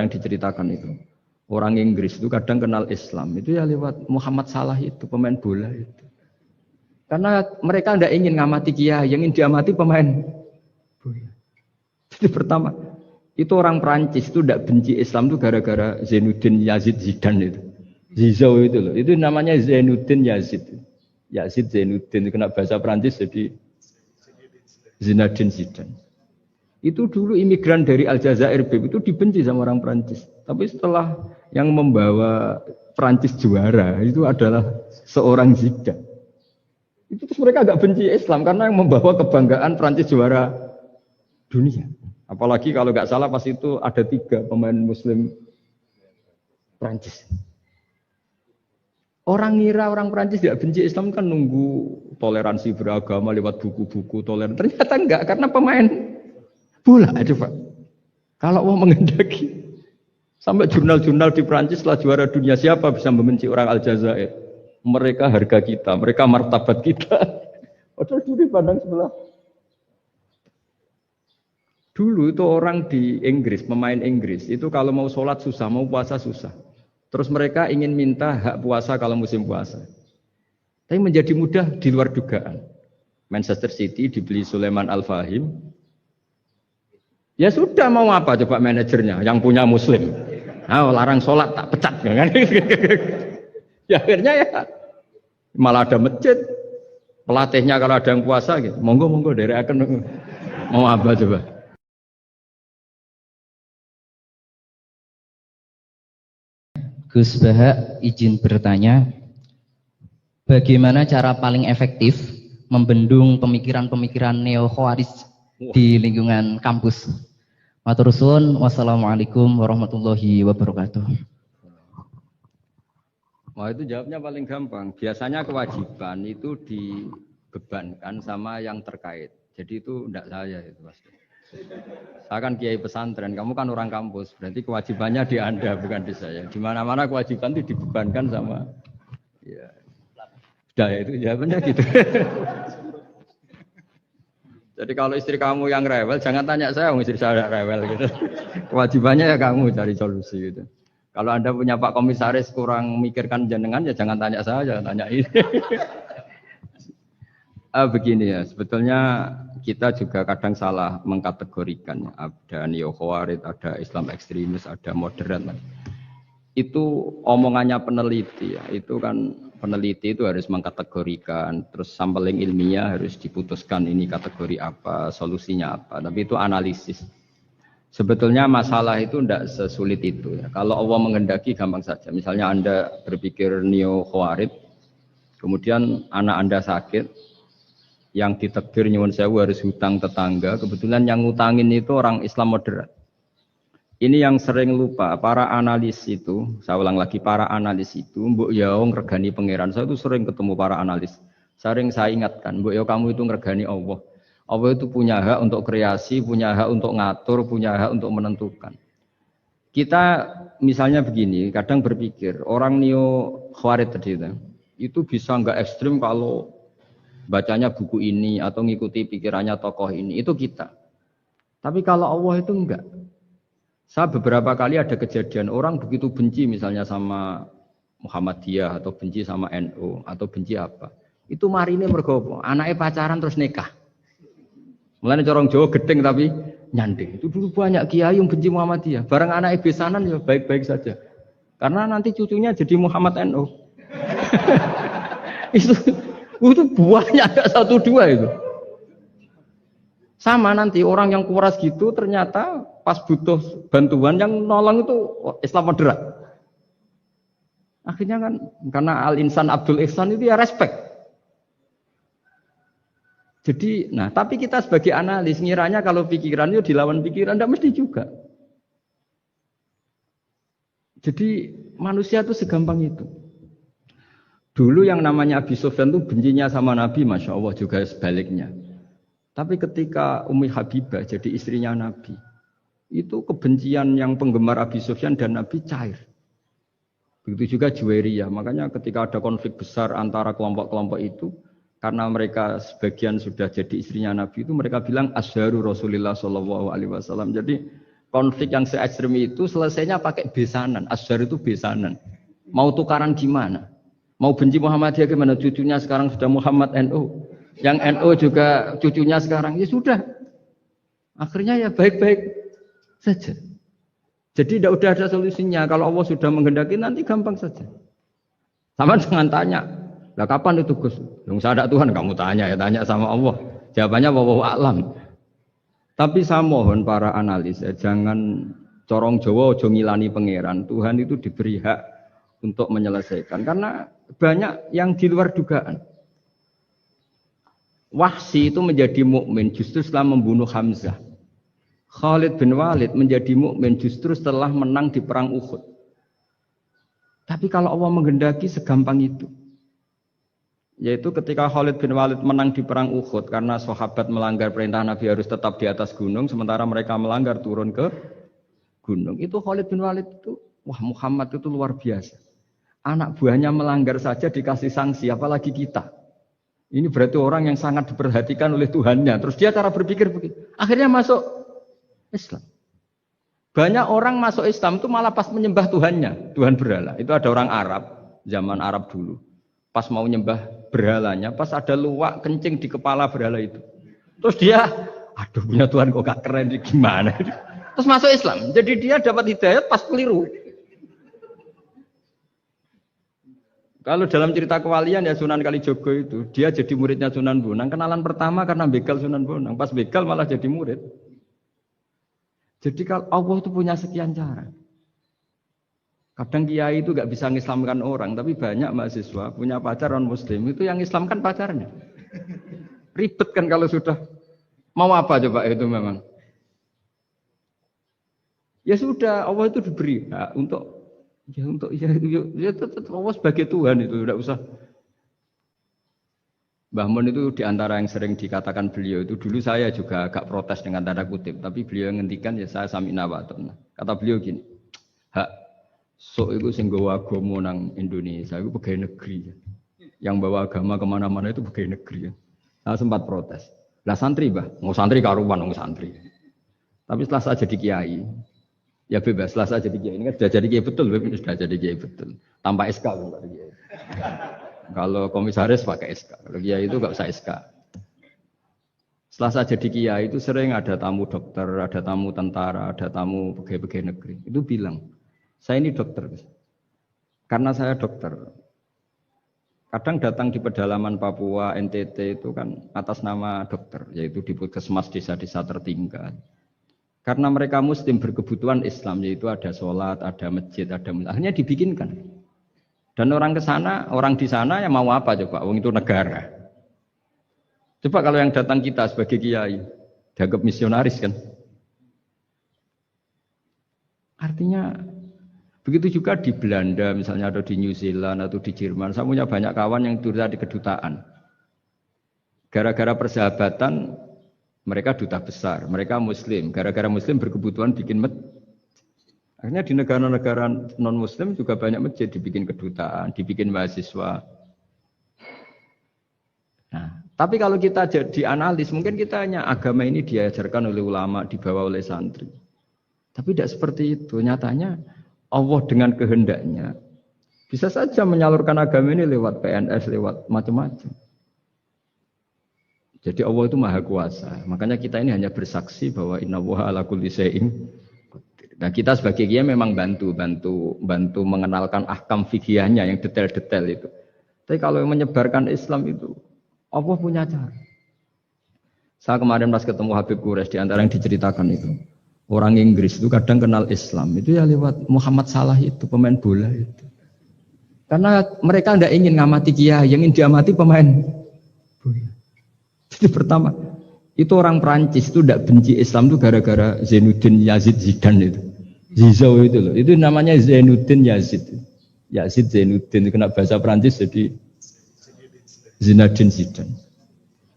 yang diceritakan itu. Orang Inggris itu kadang kenal Islam itu ya lewat Muhammad Salah itu, pemain bola itu. Karena mereka tidak ingin ngamati kiai, yang ingin diamati pemain bola. Jadi pertama, itu orang Prancis itu tidak benci Islam itu gara-gara Zainuddin Yazid Zidane itu. Zizou itu loh, itu namanya Zainuddin Yazid. Yazid Zainuddin, kena bahasa Prancis jadi Zinedine Zidane. Itu dulu imigran dari Aljazair itu dibenci sama orang Prancis. Tapi setelah yang membawa Prancis juara itu adalah seorang Zidane. Itu terus mereka agak benci Islam karena yang membawa kebanggaan Prancis juara dunia. Apalagi kalau nggak salah pas itu ada 3 pemain Muslim Prancis. Orang ngira orang Prancis tidak benci Islam kan nunggu toleransi beragama lewat buku-buku toleran. Ternyata enggak karena pemain bola aja Pak. Kalau mau mengendaki sampai jurnal-jurnal di Prancis setelah juara dunia siapa bisa membenci orang Aljazair? Mereka harga kita, mereka martabat kita. Padahal dulu pandang sebelah. Dulu itu orang di Inggris, pemain Inggris itu kalau mau sholat susah, mau puasa susah. Terus mereka ingin minta hak puasa kalau musim puasa. Tapi menjadi mudah di luar dugaan. Manchester City dibeli Sulaiman Al-Fahim. Ya sudah mau apa coba manajernya yang punya muslim. Nah, larang sholat tak pecat kan. Ya akhirnya ya malah ada masjid. Pelatihnya kalau ada yang puasa gitu. Monggo dari akan mau apa coba. Gus Baha izin bertanya, bagaimana cara paling efektif membendung pemikiran-pemikiran neo-khawarij di lingkungan kampus? Matur suwun, wassalamualaikum warahmatullahi wabarakatuh. Wah itu jawabnya paling gampang. Biasanya kewajiban itu dibebankan sama yang terkait. Jadi itu tidak saya itu pasti. Saya kan kiai pesantren, kamu kan orang kampus, berarti kewajibannya di Anda bukan di saya. Di mana-mana kewajiban itu dibebankan sama, ya, sudah itu jawabannya gitu. Jadi kalau istri kamu yang rewel, jangan tanya saya, istri saya rewel gitu. Kewajibannya ya kamu cari solusi gitu. Kalau Anda punya Pak Komisaris kurang mikirkan jenengan, ya jangan tanya saya, jangan tanya ini. Begini ya, sebetulnya kita juga kadang salah mengkategorikan. Ada neo-khawarij, ada Islam ekstremis, ada moderat. Itu omongannya peneliti ya. Itu kan peneliti itu harus mengkategorikan, terus sampling ilmiah harus diputuskan ini kategori apa, solusinya apa. Tapi itu analisis. Sebetulnya masalah itu tidak sesulit itu ya. Kalau Allah menghendaki gampang saja. Misalnya Anda berpikir neo-khawarij, kemudian anak Anda sakit, yang ditegir nyuwun sewu harus hutang tetangga, kebetulan yang ngutangin itu orang Islam moderat. Ini yang sering lupa, para analis itu, saya ulang lagi, para analis itu, mbok yaong regani pangeran, saya itu sering ketemu para analis, sering saya ingatkan, mbok ya kamu itu regani Allah. Allah itu punya hak untuk kreasi, punya hak untuk ngatur, punya hak untuk menentukan. Kita misalnya begini, kadang berpikir, orang neo-khawarij tadi itu bisa enggak ekstrim kalau bacanya buku ini atau ngikuti pikirannya tokoh ini, itu kita. Tapi kalau Allah itu enggak. Saya beberapa kali ada kejadian orang begitu benci misalnya sama Muhammadiyah atau benci sama NU atau benci apa. Itu marine mergo anaknya pacaran terus nikah. Mulane corong Jawa gedeng tapi nyanding. Itu dulu banyak kiai yang benci Muhammadiyah. Bareng anaknya besanan ya baik-baik saja. Karena nanti cucunya jadi Muhammad NU. Itu buahnya ada 1-2 itu. Sama nanti orang yang kuras gitu ternyata pas butuh bantuan yang nolong itu Islam moderat. Akhirnya kan karena Al-Insan Abdul Ihsan itu ya respect. Jadi, nah tapi kita sebagai analis ngiranya kalau pikiran itu dilawan pikiran, tidak mesti juga. Jadi manusia itu segampang itu. Dulu yang namanya Abi Sufyan itu bencinya sama Nabi, Masya Allah juga sebaliknya. Tapi ketika Ummi Habibah jadi istrinya Nabi, itu kebencian yang penggemar Abi Sufyan dan Nabi cair. Begitu juga Juwairiyah. Makanya ketika ada konflik besar antara kelompok-kelompok itu, karena mereka sebagian sudah jadi istrinya Nabi itu, mereka bilang Asharu Rasulullah SAW. Jadi konflik yang se-ekstrem itu selesainya pakai besanan. Asyhar itu besanan. Mau tukaran gimana? Mau benci Muhammadiyah gimana? Cucunya sekarang sudah Muhammad NU. Yang NU juga cucunya sekarang. Ya sudah. Akhirnya ya baik-baik saja. Jadi tidak udah ada solusinya. Kalau Allah sudah menghendaki nanti gampang saja. Sama jangan tanya. Lah kapan itu Gus? Yang saya ada Tuhan kamu tanya ya, tanya sama Allah. Jawabannya wallahu a'lam. Tapi saya mohon para analis ya, jangan corong Jawa ojo ngilani pangeran. Tuhan itu diberi hak untuk menyelesaikan karena banyak yang di luar dugaan. Wahsy itu menjadi mukmin justru setelah membunuh Hamzah. Khalid bin Walid menjadi mukmin justru setelah menang di perang Uhud. Tapi kalau Allah menghendaki segampang itu. Yaitu ketika Khalid bin Walid menang di perang Uhud karena sahabat melanggar perintah Nabi harus tetap di atas gunung sementara mereka melanggar turun ke gunung. Itu Khalid bin Walid itu, wah Muhammad itu luar biasa. Anak buahnya melanggar saja dikasih sanksi, apalagi kita. Ini berarti orang yang sangat diperhatikan oleh Tuhannya. Terus dia cara berpikir begitu. Akhirnya masuk Islam. Banyak orang masuk Islam itu malah pas menyembah Tuhannya, Tuhan berhala. Itu ada orang Arab, zaman Arab dulu. Pas mau nyembah berhalanya, pas ada luwak kencing di kepala berhala itu. Terus dia, aduh punya Tuhan kok gak keren, gimana? Terus masuk Islam. Jadi dia dapat hidayat pas keliru. Kalau dalam cerita kewalian ya Sunan Kalijogo itu, dia jadi muridnya Sunan Bonang. Kenalan pertama karena begal Sunan Bonang. Pas begal malah jadi murid. Jadi kalau Allah itu punya sekian cara. Kadang kiai itu gak bisa mengislamkan orang, tapi banyak mahasiswa punya pacar non muslim itu yang islamkan pacarnya. Ribet kan kalau sudah mau apa coba itu memang. Ya sudah Allah itu diberi hak ya tetap Allah sebagai Tuhan itu tidak usah. Mbah Mun itu diantara yang sering dikatakan beliau itu dulu saya juga agak protes dengan tanda kutip, tapi beliau ngendikan ya saya sami'na wa ata'na. Kata beliau gini, hak sok itu sing gawa agama nang Indonesia itu pegawai negeri. Yang bawa agama kemana-mana itu pegawai negeri. Saya sempat protes. Lah santri bah, mau santri karuan mau santri. Tapi setelah saya jadi kiai, ya bebas. Setelah saya jadi kiai ini kan sudah jadi kiai betul, sudah jadi kiai betul. Tanpa SK kan kiai. Kalau komisaris pakai SK, kalau kiai itu nggak usah SK. Setelah saya jadi kiai itu sering ada tamu dokter, ada tamu tentara, ada tamu pegawai-pegawai negeri. Itu bilang, saya ini dokter. Karena saya dokter. Kadang datang di pedalaman Papua, NTT itu kan atas nama dokter, yaitu di puskesmas desa-desa tertinggal. Karena mereka muslim berkebutuhan Islam, yaitu ada sholat, ada masjid, ada akhirnya dibikinkan. Dan orang ke sana, orang di sana yang mau apa coba? Wong itu negara. Coba kalau yang datang kita sebagai kiai, dianggap misionaris kan? Artinya begitu juga di Belanda, misalnya ada di New Zealand atau di Jerman. Saya punya banyak kawan yang dulu di kedutaan. Gara-gara persahabatan, mereka duta besar, mereka Muslim. Gara-gara Muslim berkebutuhan bikin masjid. Akhirnya di negara-negara non-Muslim juga banyak masjid, dibikin kedutaan, dibikin mahasiswa. Nah, tapi kalau kita jadi analis, mungkin kita hanya agama ini diajarkan oleh ulama, dibawa oleh santri. Tapi tidak seperti itu. Nyatanya Allah dengan kehendaknya bisa saja menyalurkan agama ini lewat PNS, lewat macam-macam. Jadi Allah itu maha kuasa. Makanya kita ini hanya bersaksi bahwa innallaha ala kulli syai'in. Nah kita sebagai kiai memang bantu mengenalkan ahkam fikihnya yang detail-detail itu. Tapi kalau yang menyebarkan Islam itu Allah punya cara. Saya kemarin pas ketemu Habib Quraisy di antara yang diceritakan itu. Orang Inggris itu kadang kenal Islam itu ya lewat Muhammad Salah itu pemain bola itu. Karena mereka tidak ingin ngamati kiai, yang ingin diamati pemain bola. Jadi pertama itu orang Prancis itu tidak benci Islam itu gara-gara Zainuddin Yazid Zidane itu. Zizou itu loh. Itu namanya Zainuddin Yazid. Yazid Zainuddin kena bahasa Prancis jadi Zinedine Zidane.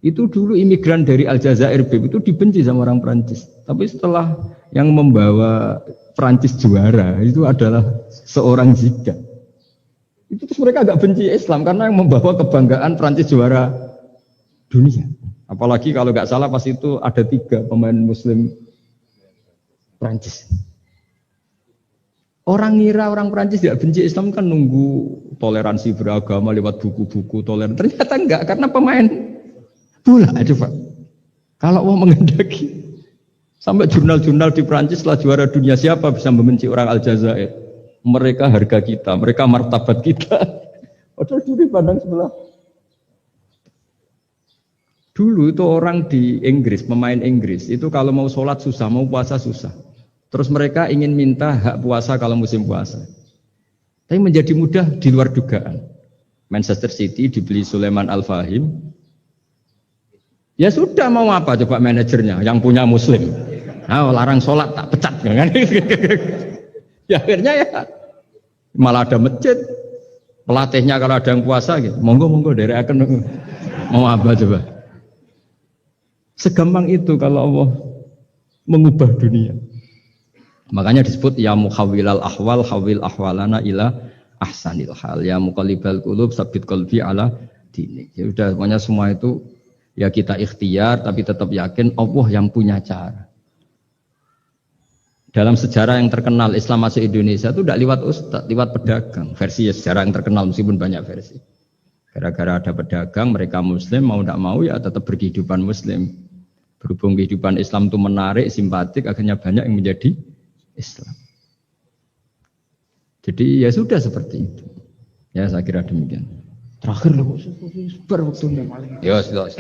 Itu dulu imigran dari Aljazair itu dibenci sama orang Prancis. Tapi setelah yang membawa Prancis juara itu adalah seorang Zidane. Itu terus mereka agak benci Islam karena yang membawa kebanggaan Prancis juara dunia. Apalagi kalau nggak salah pas itu ada 3 pemain Muslim Prancis. Orang ngira orang Prancis tidak benci Islam kan nunggu toleransi beragama lewat buku-buku toleran. Ternyata enggak, karena pemain bola coba. Kalau mau mengendaki sampai jurnal-jurnal di Prancis setelah juara dunia siapa bisa membenci orang Aljazair? Mereka harga kita, mereka martabat kita. Padahal dulu pandang sebelah. Dulu itu orang di Inggris, pemain Inggris, itu kalau mau sholat susah, mau puasa susah. Terus mereka ingin minta hak puasa kalau musim puasa. Tapi menjadi mudah di luar dugaan. Manchester City dibeli Sulaiman Al-Fahim. Ya sudah, mau apa coba manajernya yang punya muslim. Nah, larang sholat tak pecat. Kan? Ya akhirnya ya malah ada masjid. Pelatihnya kalau ada yang puasa gitu, monggo dari akan mau apa coba. Segampang itu kalau Allah mengubah dunia. Makanya disebut ya muhawwilal ahwal hawil ahwalana ila ahsanil hal, ya muqallibal qulub sabit qalbi ala dinik. Ya udah, pokoknya semua itu ya kita ikhtiar tapi tetap yakin Allah yang punya cara. Dalam sejarah yang terkenal Islam masuk Indonesia itu tidak lewat ustaz, lewat pedagang. Versi ya sejarah yang terkenal meskipun banyak versi. Gara-gara ada pedagang, mereka muslim, mau tidak mau ya tetap berkehidupan muslim. Berhubung kehidupan Islam itu menarik, simpatik, akhirnya banyak yang menjadi Islam. Jadi ya sudah seperti itu. Ya saya kira demikian. Terakhir loh, waktunya. Ya sudah.